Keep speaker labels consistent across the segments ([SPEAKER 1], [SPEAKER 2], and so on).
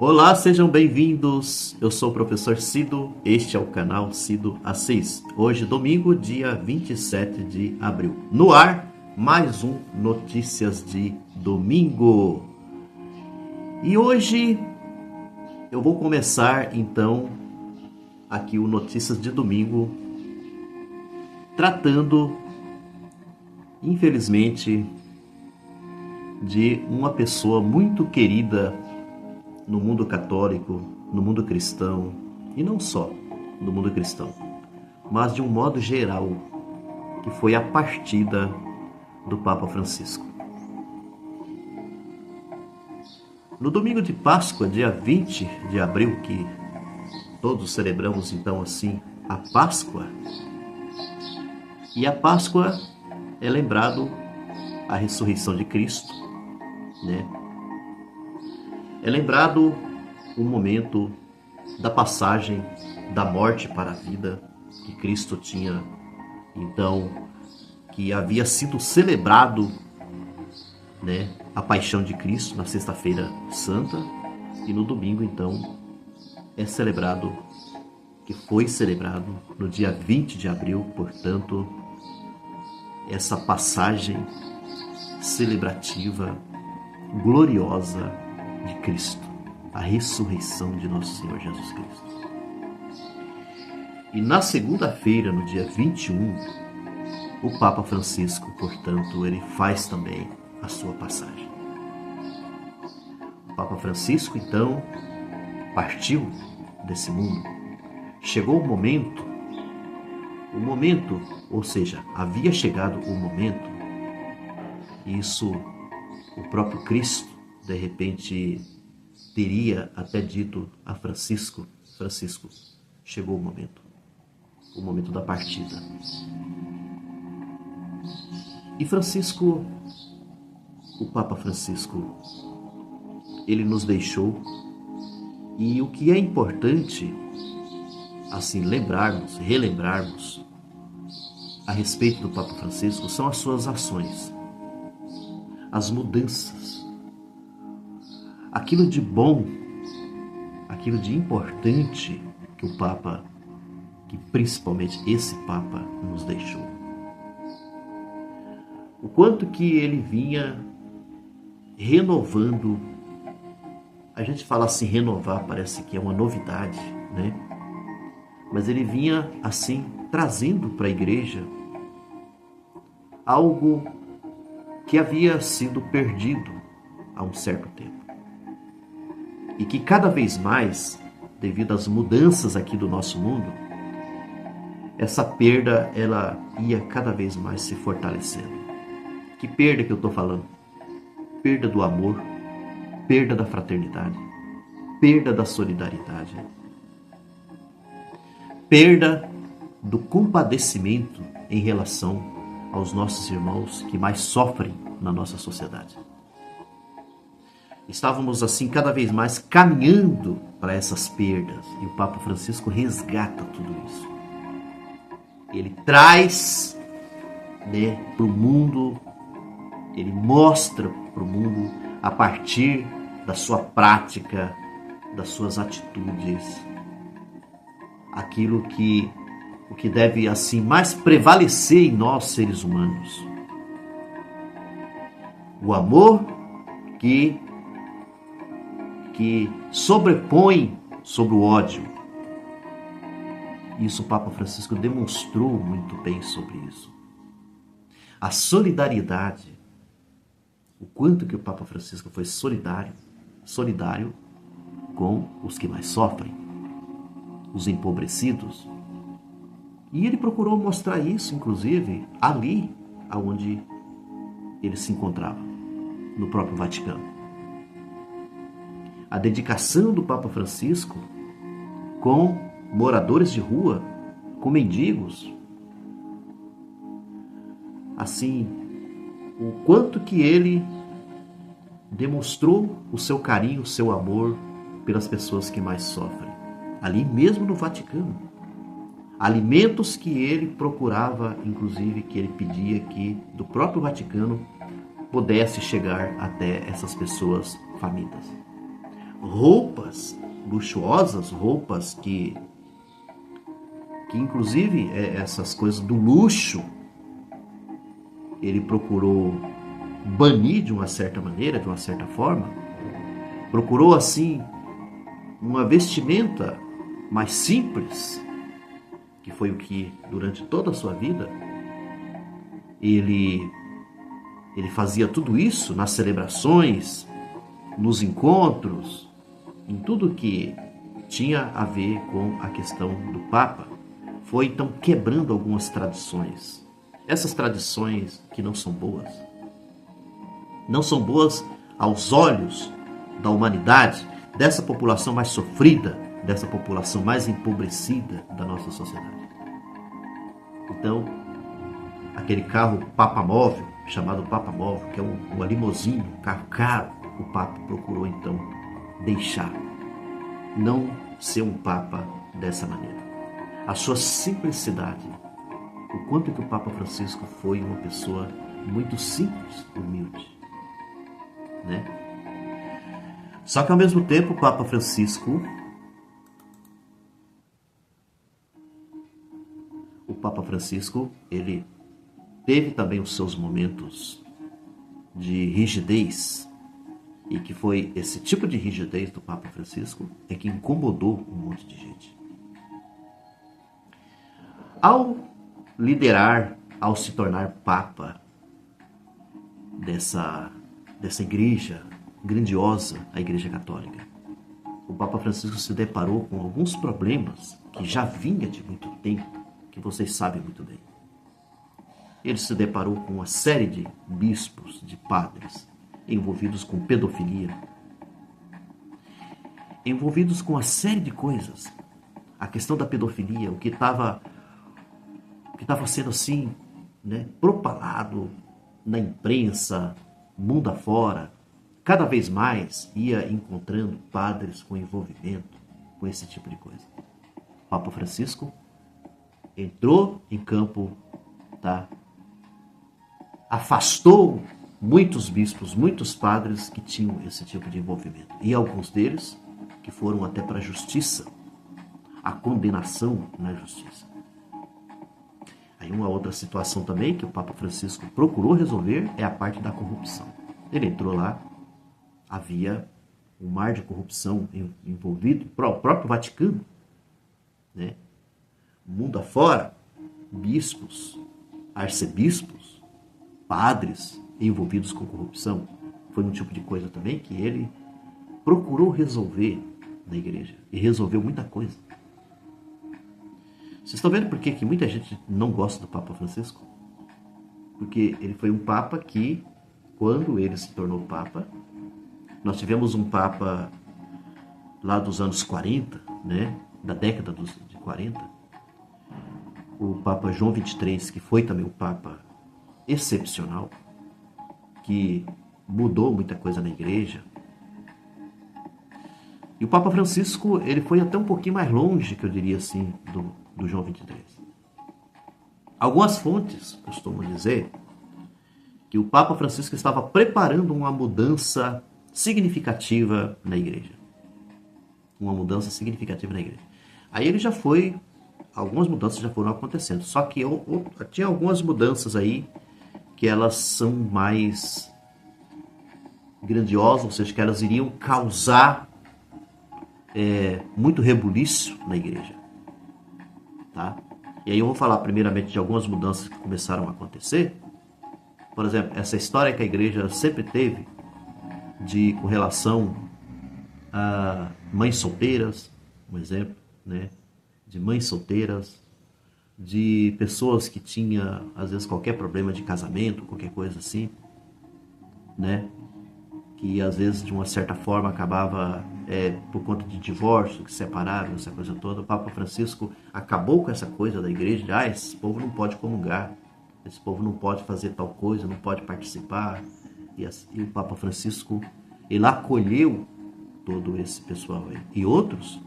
[SPEAKER 1] Olá, sejam bem-vindos. Eu sou o professor Cido, este é o canal Cido Assis. Hoje, domingo, dia 27 de abril. No ar, mais um Notícias de Domingo. E hoje eu vou começar, então, aqui o Notícias de Domingo, tratando, infelizmente, de uma pessoa muito querida no mundo católico, no mundo cristão, e não só no mundo cristão, mas de um modo geral, que foi a partida do Papa Francisco. No domingo de Páscoa, dia 20 de abril, que todos celebramos então assim a Páscoa, e a Páscoa é lembrado a ressurreição de Cristo, né? É lembrado o momento da passagem da morte para a vida que Cristo tinha, então, que havia sido celebrado, né, a paixão de Cristo na sexta-feira santa, e no domingo, então, é celebrado, que foi celebrado no dia 20 de abril, portanto, essa passagem celebrativa, gloriosa de Cristo, a ressurreição de nosso Senhor Jesus Cristo. E na segunda-feira, no dia 21, o Papa Francisco, portanto, ele faz também a sua passagem. O Papa Francisco, então, partiu desse mundo. Chegou o momento, ou seja, havia chegado o momento, e isso o próprio Cristo, de repente, teria até dito a Francisco: Francisco, chegou o momento da partida. E Francisco, o Papa Francisco, ele nos deixou, e o que é importante, assim, relembrarmos a respeito do Papa Francisco são as suas ações, as mudanças, aquilo de bom, aquilo de importante que o Papa, que principalmente esse Papa nos deixou. O quanto que ele vinha renovando, a gente fala assim, renovar, parece que é uma novidade, né? Mas ele vinha assim, trazendo para a igreja algo que havia sido perdido há um certo tempo. E que cada vez mais, devido às mudanças aqui do nosso mundo, essa perda, ela ia cada vez mais se fortalecendo. Que perda que eu estou falando? Perda do amor, perda da fraternidade, perda da solidariedade, perda do compadecimento em relação aos nossos irmãos que mais sofrem na nossa sociedade. Estávamos assim cada vez mais caminhando para essas perdas, e o Papa Francisco resgata tudo isso. Ele traz, né, para o mundo, ele mostra para o mundo, a partir da sua prática, das suas atitudes, aquilo que o que deve assim mais prevalecer em nós, seres humanos. O amor que sobrepõe sobre o ódio. Isso o Papa Francisco demonstrou muito bem sobre isso. A solidariedade, o quanto que o Papa Francisco foi solidário com os que mais sofrem, os empobrecidos. E ele procurou mostrar isso, inclusive, ali onde ele se encontrava, no próprio Vaticano. A dedicação do Papa Francisco com moradores de rua, com mendigos. Assim, o quanto que ele demonstrou o seu carinho, o seu amor pelas pessoas que mais sofrem. Ali mesmo no Vaticano. Alimentos que ele procurava, inclusive, que ele pedia que do próprio Vaticano pudesse chegar até essas pessoas famintas. roupas luxuosas, roupas que inclusive essas coisas do luxo ele procurou banir de uma certa maneira, de uma certa forma. Procurou assim uma vestimenta mais simples, que foi o que durante toda a sua vida ele fazia tudo isso nas celebrações, nos encontros, em tudo que tinha a ver com a questão do Papa. Foi então quebrando algumas tradições. Essas tradições que não são boas. Não são boas aos olhos da humanidade, dessa população mais sofrida, dessa população mais empobrecida da nossa sociedade. Então, aquele carro Papa Móvel, chamado Papa Móvel, que é uma limusine, um carro caro, o Papa procurou então deixar. Não ser um Papa dessa maneira. A sua simplicidade, o quanto que o Papa Francisco foi uma pessoa muito simples, humilde, né? Só que ao mesmo tempo o Papa Francisco ele teve também os seus momentos de rigidez, e que foi esse tipo de rigidez do Papa Francisco é que incomodou um monte de gente. Ao liderar, ao se tornar Papa dessa igreja grandiosa, a Igreja Católica, o Papa Francisco se deparou com alguns problemas que já vinha de muito tempo, que vocês sabem muito bem. Ele se deparou com uma série de bispos, de padres, envolvidos com pedofilia, envolvidos com uma série de coisas. A questão da pedofilia, o que estava sendo assim, né, propalado na imprensa, mundo afora, cada vez mais ia encontrando padres com envolvimento com esse tipo de coisa. O Papa Francisco entrou em campo, tá? Afastou muitos bispos, muitos padres que tinham esse tipo de envolvimento. E alguns deles que foram até para a justiça, a condenação na justiça. Aí uma outra situação também que o Papa Francisco procurou resolver é a parte da corrupção. Ele entrou lá, havia um mar de corrupção envolvido, o próprio Vaticano, né? Mundo afora, bispos, arcebispos, padres envolvidos com corrupção. Foi um tipo de coisa também que ele procurou resolver na igreja. E resolveu muita coisa. Vocês estão vendo por que muita gente não gosta do Papa Francisco? Porque ele foi um Papa que, quando ele se tornou Papa, nós tivemos um Papa lá dos anos 40, né? Da década de 40. O Papa João XXIII, que foi também um Papa excepcional, que mudou muita coisa na igreja. E o Papa Francisco, ele foi até um pouquinho mais longe, que eu diria assim, do João XXIII. Algumas fontes costumam dizer que o Papa Francisco estava preparando uma mudança significativa na igreja. Uma mudança significativa na igreja. Aí ele já foi, algumas mudanças já foram acontecendo, só que tinha algumas mudanças aí que elas são mais grandiosas, ou seja, que elas iriam causar muito rebuliço na igreja, tá? E aí eu vou falar primeiramente de algumas mudanças que começaram a acontecer. Por exemplo, essa história que a igreja sempre teve com relação a mães solteiras, um exemplo, né? De mães solteiras, de pessoas que tinham, às vezes, qualquer problema de casamento, qualquer coisa assim, né? Que, às vezes, de uma certa forma, acabava por conta de divórcio, que separaram, essa coisa toda. O Papa Francisco acabou com essa coisa da igreja, de, esse povo não pode comungar, esse povo não pode fazer tal coisa, não pode participar. E o Papa Francisco, ele acolheu todo esse pessoal aí. E outros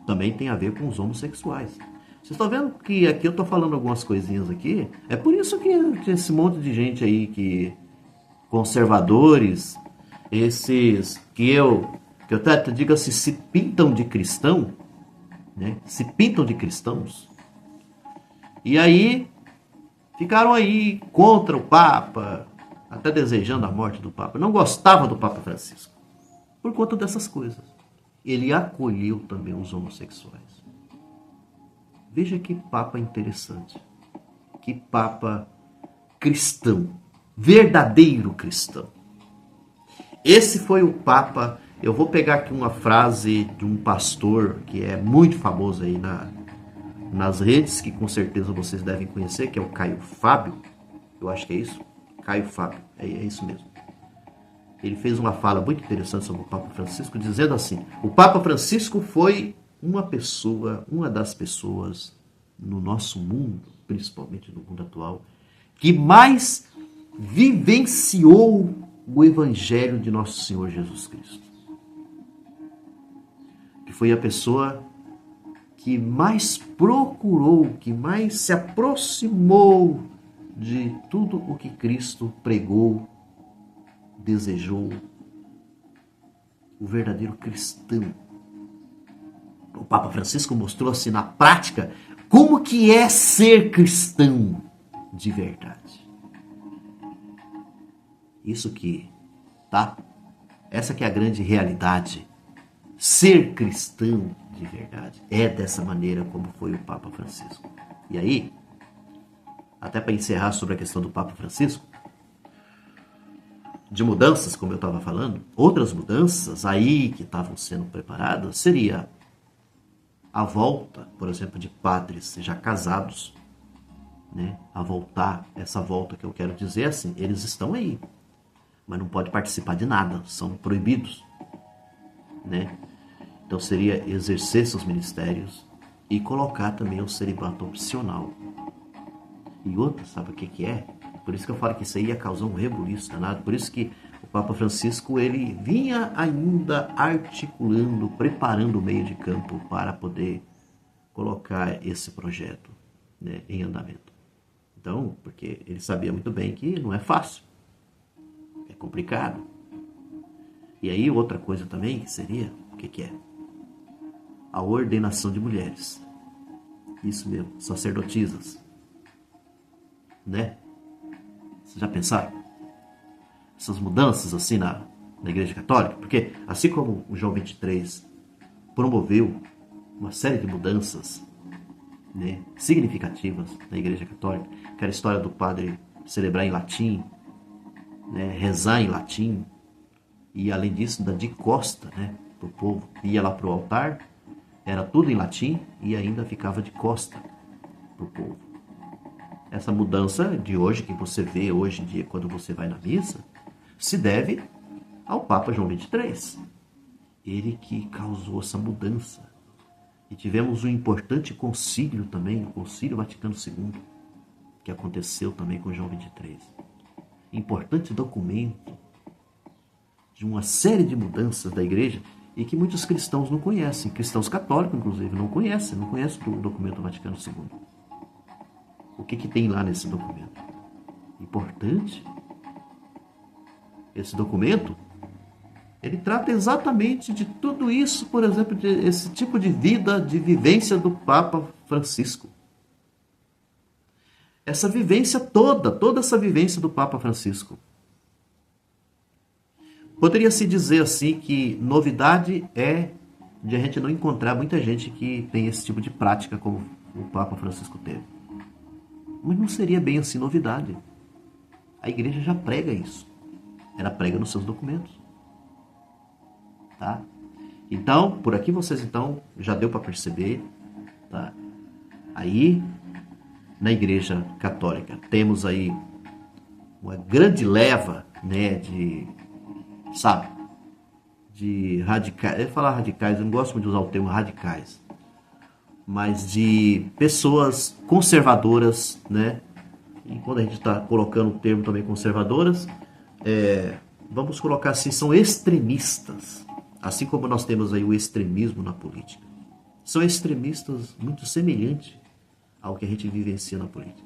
[SPEAKER 1] também tem a ver com os homossexuais. Vocês estão vendo que aqui eu estou falando algumas coisinhas aqui? É por isso que esse monte de gente aí, que conservadores, esses que eu que eu até digo assim, se pintam de cristão, né? Se pintam de cristãos, e aí ficaram aí contra o Papa, até desejando a morte do Papa. Não gostava do Papa Francisco, por conta dessas coisas. Ele acolheu também os homossexuais. Veja que Papa interessante, que Papa cristão, verdadeiro cristão. Esse foi o Papa. Eu vou pegar aqui uma frase de um pastor que é muito famoso aí nas redes, que com certeza vocês devem conhecer, que é o Caio Fábio. Eu acho que é isso. Caio Fábio, é isso mesmo. Ele fez uma fala muito interessante sobre o Papa Francisco, dizendo assim: o Papa Francisco foi uma das pessoas no nosso mundo, principalmente no mundo atual, que mais vivenciou o Evangelho de Nosso Senhor Jesus Cristo. Que foi a pessoa que mais procurou, que mais se aproximou de tudo o que Cristo pregou, desejou. O verdadeiro cristão. O Papa Francisco mostrou assim na prática como que é ser cristão de verdade. Isso que, tá? Essa que é a grande realidade. Ser cristão de verdade é dessa maneira como foi o Papa Francisco. E aí, até para encerrar sobre a questão do Papa Francisco, de mudanças, como eu estava falando, outras mudanças aí que estavam sendo preparadas seria a volta, por exemplo, de padres já casados, né? A voltar, essa volta que eu quero dizer assim, eles estão aí, mas não pode participar de nada, são proibidos, né? Então seria exercer seus ministérios e colocar também o celibato opcional. E outra, sabe o que é? Por isso que eu falo que isso aí ia causar um rebuliço danado. Por isso que o Papa Francisco, ele vinha ainda articulando, preparando o meio de campo para poder colocar esse projeto, né, em andamento. Então, porque ele sabia muito bem que não é fácil, é complicado. E aí outra coisa também seria, o que é? A ordenação de mulheres. Isso mesmo, sacerdotisas. Né? Vocês já pensaram? Essas mudanças assim na Igreja Católica? Porque assim como o João 23 promoveu uma série de mudanças, né, significativas na Igreja Católica, que era a história do padre celebrar em latim, né, rezar em latim, e além disso dar de costa, né, para o povo. Ia lá para o altar, era tudo em latim e ainda ficava de costa para o povo. Essa mudança de hoje, que você vê hoje em dia quando você vai na missa, se deve ao Papa João 23. Ele que causou essa mudança. E tivemos um importante concílio também, o Concílio Vaticano II, que aconteceu também com João 23. Importante documento de uma série de mudanças da igreja e que muitos cristãos não conhecem. Cristãos católicos, inclusive, não conhecem o documento Vaticano II. O que tem lá nesse documento? Importante. Esse documento, ele trata exatamente de tudo isso, por exemplo, de esse tipo de vida, de vivência do Papa Francisco. Essa vivência toda essa vivência do Papa Francisco. Poderia-se dizer assim que novidade é de a gente não encontrar muita gente que tem esse tipo de prática como o Papa Francisco teve. Mas não seria bem assim novidade. A igreja já prega isso. Ela prega nos seus documentos. Tá? Então, por aqui vocês então já deu para perceber, tá? Aí, na Igreja Católica, temos aí uma grande leva, né, de radicais. Eu ia falar radicais, eu não gosto muito de usar o termo radicais, mas de pessoas conservadoras, né? E quando a gente está colocando o termo também conservadoras, vamos colocar assim, são extremistas. Assim como nós temos aí o extremismo na política. São extremistas muito semelhantes ao que a gente vivencia na política.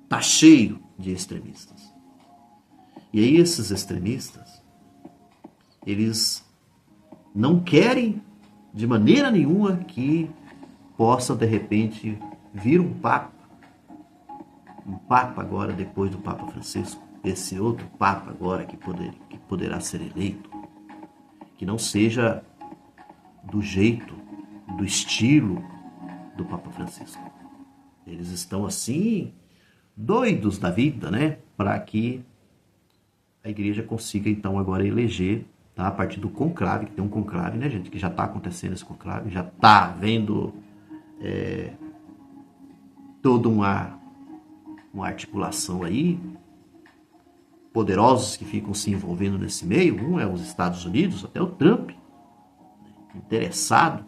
[SPEAKER 1] Tá cheio de extremistas. E aí esses extremistas, eles não querem de maneira nenhuma que possa, de repente, vir um Papa agora, depois do Papa Francisco, esse outro Papa agora que poderá ser eleito, que não seja do jeito, do estilo do Papa Francisco. Eles estão assim, doidos da vida, né? Para que a igreja consiga então agora eleger, tá? A partir do conclave, que tem um conclave, né, gente? Que já está acontecendo esse conclave, já está havendo toda uma articulação aí, poderosos que ficam se envolvendo nesse meio. Um é os Estados Unidos, até o Trump, interessado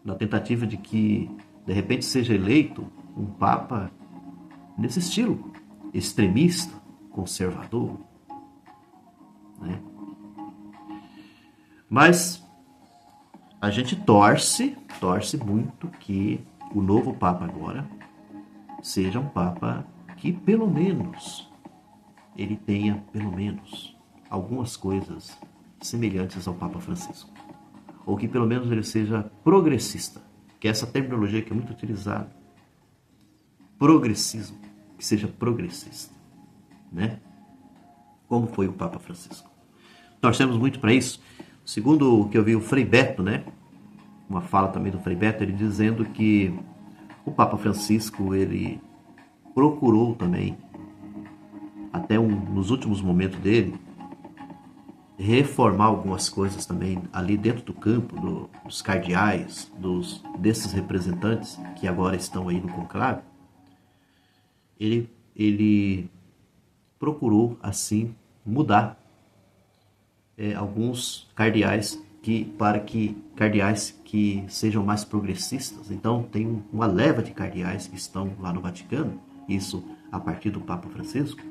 [SPEAKER 1] na tentativa de que, de repente, seja eleito um Papa nesse estilo, extremista, conservador, né? Mas a gente torce muito que o novo Papa agora seja um Papa que pelo menos ele tenha pelo menos algumas coisas semelhantes ao Papa Francisco, ou que pelo menos ele seja progressista, que é essa terminologia que é muito utilizada, progressismo, que seja progressista, né? Como foi o Papa Francisco. Torcemos muito para isso. Segundo o que eu vi o Frei Beto, né? Uma fala também do Frei Beto, ele dizendo que o Papa Francisco, ele procurou também, até nos últimos momentos dele, reformar algumas coisas também ali dentro do campo, dos cardeais, desses representantes que agora estão aí no conclave. Ele procurou, assim, mudar alguns cardeais cardeais que sejam mais progressistas. Então tem uma leva de cardeais que estão lá no Vaticano, isso a partir do Papa Francisco,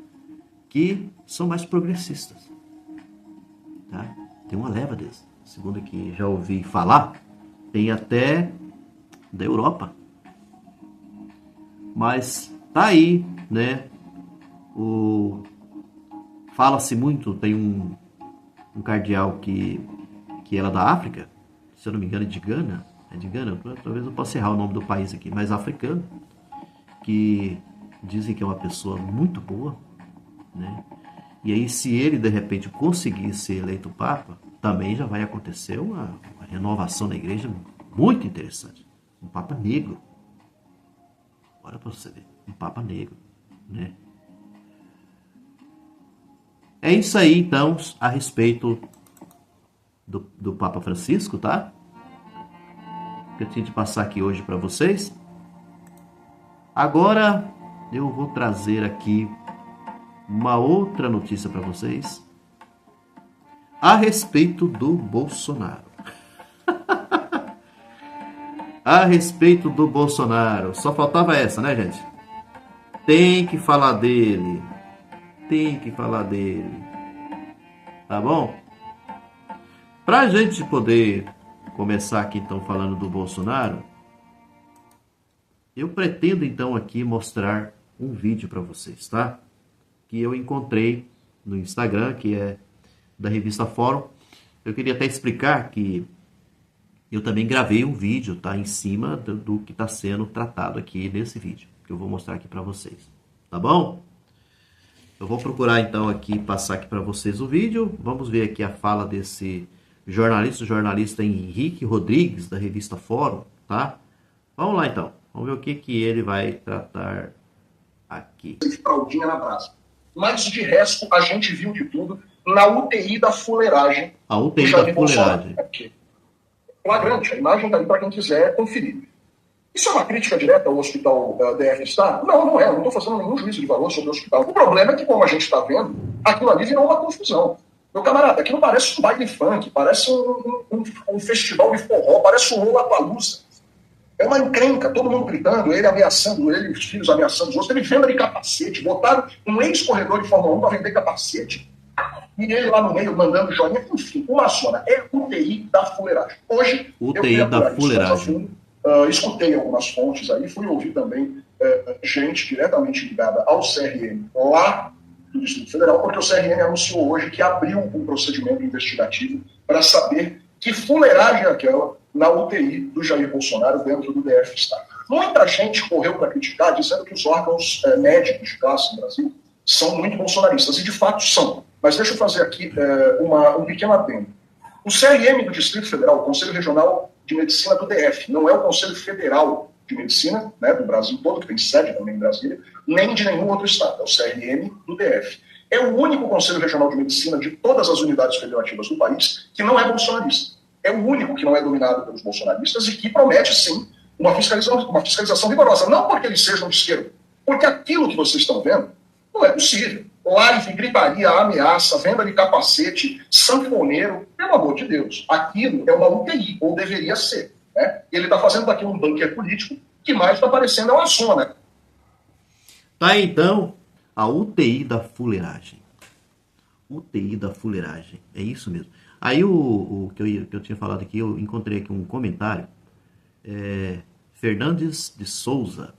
[SPEAKER 1] que são mais progressistas, tá? Tem uma leva desses, segundo o que já ouvi falar, tem até da Europa. Mas tá aí, né? Fala-se muito, tem um cardeal que era da África, se eu não me engano é de Gana, talvez eu possa errar o nome do país aqui, mas africano, que dizem que é uma pessoa muito boa, né? E aí, se ele de repente conseguir ser eleito Papa, também já vai acontecer uma renovação na igreja muito interessante. Um Papa negro. Olha para você ver, um Papa negro, né? É isso aí, então, a respeito do Papa Francisco, tá? Que eu tinha de passar aqui hoje para vocês. Agora eu vou trazer aqui uma outra notícia para vocês a respeito do Bolsonaro. A respeito do Bolsonaro. Só faltava essa, né, gente? Tem que falar dele. Tem que falar dele. Tá bom? Pra gente poder começar aqui, então, falando do Bolsonaro, eu pretendo, então, aqui mostrar um vídeo para vocês, tá? Que eu encontrei no Instagram, que é da revista Fórum. Eu queria até explicar que eu também gravei um vídeo, tá? Em cima do que está sendo tratado aqui nesse vídeo, que eu vou mostrar aqui para vocês. Tá bom? Eu vou procurar, então, aqui, passar aqui para vocês o vídeo. Vamos ver aqui a fala desse jornalista Henrique Rodrigues, da revista Fórum, tá? Vamos lá, então. Vamos ver o que ele vai tratar aqui.
[SPEAKER 2] Fraldinha na praça. Mas, de resto, a gente viu de tudo na UTI da fuleiragem.
[SPEAKER 1] A UTI da fuleiragem.
[SPEAKER 2] Flagrante, a imagem está aí para quem quiser conferir. Isso é uma crítica direta ao hospital DR Star? Não, não é. Eu não estou fazendo nenhum juízo de valor sobre o hospital. O problema é que, como a gente está vendo, aquilo ali virou uma confusão. Meu camarada, aquilo parece um baile funk, parece um festival de forró, parece um Lollapalooza. É uma encrenca, todo mundo gritando, ele ameaçando ele, os filhos ameaçando os outros, ele venda de capacete, botaram um ex-corredor de Fórmula 1 para vender capacete, e ele lá no meio mandando joinha, enfim, uma zona, é UTI da fuleiragem. Hoje,
[SPEAKER 1] UTI da fuleiragem.
[SPEAKER 2] Escutei algumas fontes aí, fui ouvir também gente diretamente ligada ao CRM lá do Distrito Federal, porque o CRM anunciou hoje que abriu um procedimento investigativo para saber que fuleiragem é aquela na UTI do Jair Bolsonaro dentro do DF está. Muita gente correu para criticar, dizendo que os órgãos médicos de classe no Brasil são muito bolsonaristas, e de fato são. Mas deixa eu fazer aqui um pequeno adendo. O CRM do Distrito Federal, o Conselho Regional de Medicina do DF, não é o Conselho Federal de Medicina, né, do Brasil todo, que tem sede também em Brasília, nem de nenhum outro estado, é o CRM do DF. É o único Conselho Regional de Medicina de todas as unidades federativas do país que não é bolsonarista. É o único que não é dominado pelos bolsonaristas e que promete, sim, uma fiscalização rigorosa. Não porque eles sejam de esquerda, porque aquilo que vocês estão vendo não é possível. Live, gritaria, ameaça, venda de capacete, sanfoneiro, pelo amor de Deus. Aquilo é uma UTI, ou deveria ser. Né? Ele está fazendo daquilo um bunker político que mais está parecendo é uma zona.
[SPEAKER 1] Tá, então, a UTI da fuleiragem. UTI da fuleiragem, é isso mesmo. Aí o que eu tinha falado aqui, eu encontrei aqui um comentário. Fernandes de Souza.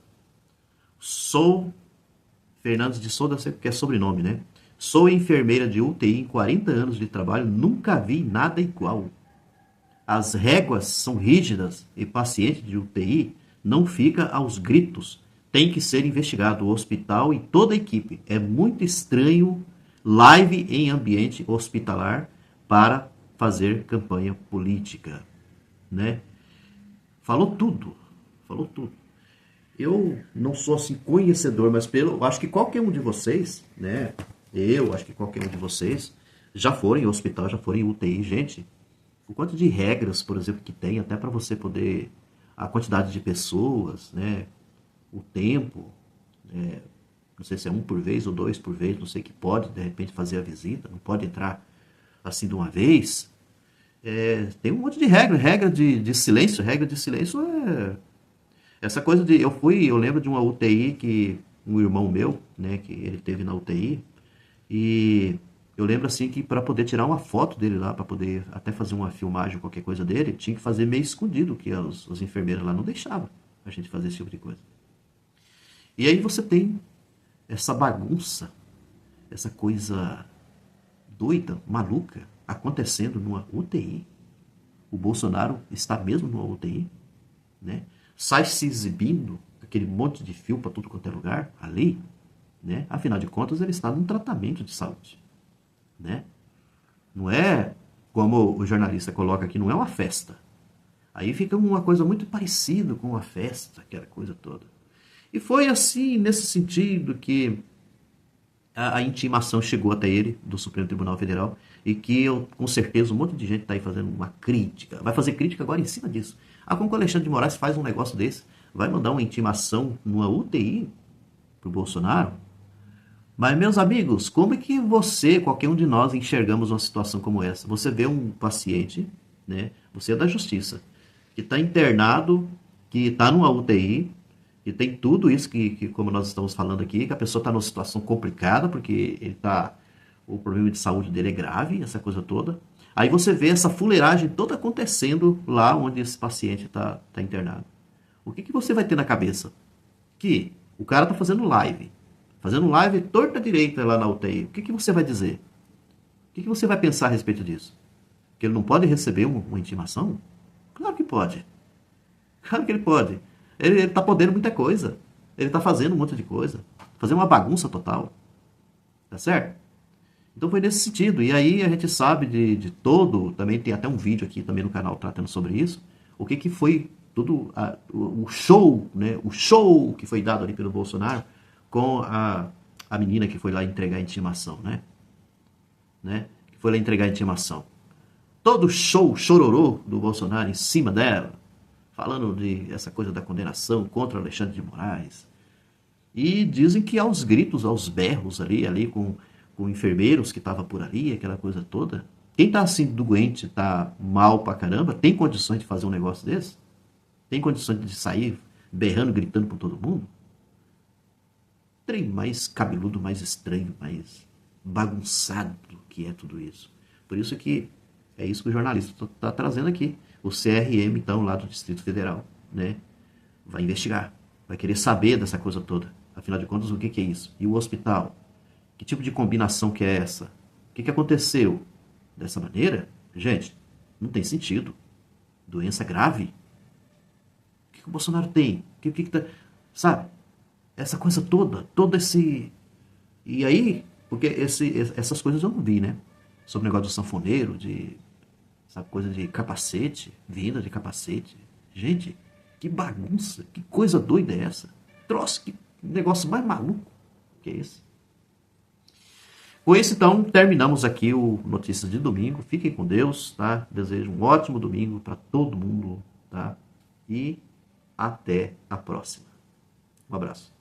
[SPEAKER 1] Fernandes de Souza, que é sobrenome, né? Sou enfermeira de UTI em 40 anos de trabalho, nunca vi nada igual. As réguas são rígidas e paciente de UTI não fica aos gritos. Tem que ser investigado o hospital e toda a equipe. É muito estranho live em ambiente hospitalar para fazer campanha política, né? Falou tudo. Eu não sou assim conhecedor, mas acho que qualquer um de vocês, né? Acho que qualquer um de vocês já foram em hospital, já foram em UTI, gente. O quanto de regras, por exemplo, que tem até para você poder, a quantidade de pessoas, né? O tempo, não sei se é 1 por vez ou 2 por vez, não sei, que pode de repente fazer a visita, não pode entrar assim de uma vez. Tem um monte de regra de silêncio. Regra de silêncio essa coisa de... Eu lembro de uma UTI que um irmão meu, né, que ele teve na UTI, e eu lembro assim que para poder tirar uma foto dele lá, para poder até fazer uma filmagem, qualquer coisa dele, tinha que fazer meio escondido, que os enfermeiros lá não deixavam a gente fazer esse tipo de coisa. E aí você tem essa bagunça, essa coisa doida, maluca, acontecendo numa UTI. O Bolsonaro está mesmo numa UTI, né? Sai se exibindo, aquele monte de fio para tudo quanto é lugar, ali, né? Afinal de contas, ele está num tratamento de saúde, né? Não é, como o jornalista coloca aqui, não é uma festa. Aí fica uma coisa muito parecida com uma festa, aquela coisa toda. E foi assim, nesse sentido, que a intimação chegou até ele, do Supremo Tribunal Federal, e que com certeza um monte de gente está aí fazendo uma crítica, vai fazer crítica agora em cima disso. Como o Alexandre de Moraes faz um negócio desse, vai mandar uma intimação numa UTI pro Bolsonaro? Mas, meus amigos, como é que você, qualquer um de nós, enxergamos uma situação como essa? Você vê um paciente, né? Você é da justiça, que está internado, que está numa UTI, e tem tudo isso que, como nós estamos falando aqui, que a pessoa está numa situação complicada, porque o problema de saúde dele é grave, essa coisa toda. Aí você vê essa fuleiragem toda acontecendo lá onde esse paciente está internado. O que você vai ter na cabeça? Que o cara está fazendo live torta direita lá na UTI. O que você vai dizer? O que você vai pensar a respeito disso? Que ele não pode receber uma intimação? Claro que pode. Claro que ele pode. Ele está podendo muita coisa. Ele está fazendo um monte de coisa. Fazendo uma bagunça total. Tá certo? Então foi nesse sentido. E aí a gente sabe de todo... Também tem até um vídeo aqui também no canal tratando sobre isso. O que foi tudo... o show, né? O show que foi dado ali pelo Bolsonaro com a menina que foi lá entregar a intimação, né? Que foi lá entregar a intimação. Todo show, chororô do Bolsonaro em cima dela, falando de essa coisa da condenação contra Alexandre de Moraes. E dizem que aos gritos, aos berros ali com enfermeiros que estavam por ali, aquela coisa toda. Quem tá assim doente, tá mal pra caramba, tem condições de fazer um negócio desse? Tem condições de sair berrando, gritando por todo mundo? Trem mais cabeludo, mais estranho, mais bagunçado que é tudo isso. Por isso que é isso que o jornalista está trazendo aqui. O CRM, então, lá do Distrito Federal, né, vai investigar, vai querer saber dessa coisa toda. Afinal de contas, o que é isso? E o hospital? Que tipo de combinação que é essa? O que aconteceu? Dessa maneira, gente, não tem sentido. Doença grave? O que o Bolsonaro tem? O que tá... Sabe? Essa coisa toda, todo esse... E aí, porque essas coisas eu não vi, né? Sobre o negócio do sanfoneiro, de... Sabe, coisa de capacete, vinda de capacete. Gente, que bagunça, que coisa doida é essa? Troço, que negócio mais maluco que é esse? Com isso, então, terminamos aqui o Notícias de Domingo. Fiquem com Deus, tá? Desejo um ótimo domingo para todo mundo, tá? E até a próxima. Um abraço.